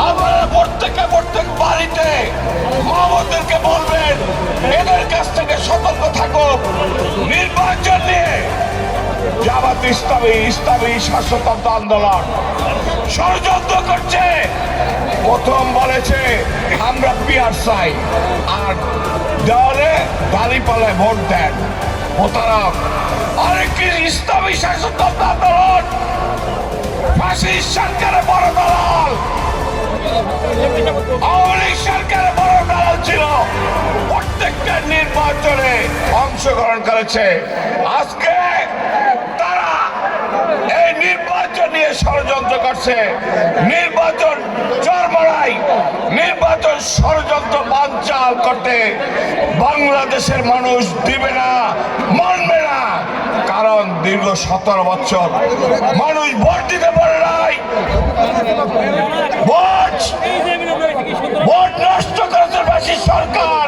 আপনারা প্রত্যেক বাড়িতে মাহমুদদেরকে বলবেন এদের কাছ থেকে সতর্ক থাকুক। নির্বাচন নিয়ে জামাত ইসলামী শাসনতন্ত্র আন্দোলন ষড়যন্ত্র করছে। প্রথম বলেছে আমরা পিয়ার চাই, আর দেওয়ালে দাঁড়িপাল্লায় ভোট দেন। প্রতারক। আরেকটি ইসলামী শাসনতন্ত্র আন্দোলন ফাঁসির সরকারের বড় দালাল, আওয়ামী লীগ সরকারের বড় দালাল ছিল। প্রত্যেকটা নির্বাচনে অংশগ্রহণ করেছে। আজকে তারা এই নির্বাচন নিয়ে ষড়যন্ত্র করছে। নির্বাচন চরমরাই, নির্বাচন ষড়যন্ত্র বানচাল করতে বাংলাদেশের মানুষ দিবে না, মানবে না। কারণ দীর্ঘ 17 বছর মানুষ ভোট দিতে পারে নাই। ভোট নষ্ট করেছে বেশি সরকার।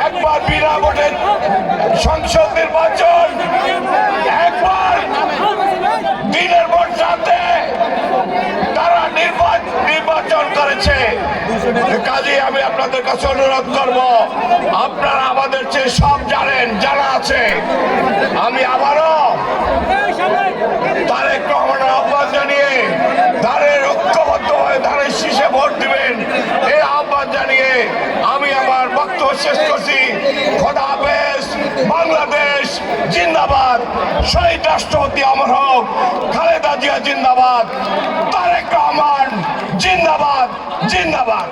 একবার বিনা ভোটে সংসদ নির্বাচন, একবার দিনের ভোট রাতে তারা নির্বাচন করেছে। কাজে আমি আপনাদের কাছে অনুরোধ করব, আপনারা আমাদের চেয়ে সব জানেন, জানা আছে। আমি আবারও তারেক রহমানের আহ্বান জানিয়ে ধানের ঐক্যবদ্ধ হয়ে ধানের শীষে ভোট দিবেন এই আহ্বান জানিয়ে আমি আমার বক্তব্য শেষ করছি। খোদা হাফেজ। বাংলাদেশ জিন্দাবাদ। শহীদ রাষ্ট্রপতি অমর হোক। খালেদা জিয়া জিন্দাবাদ। তারেক রহমান জিন্দাবাদ, জিন্দাবাদ।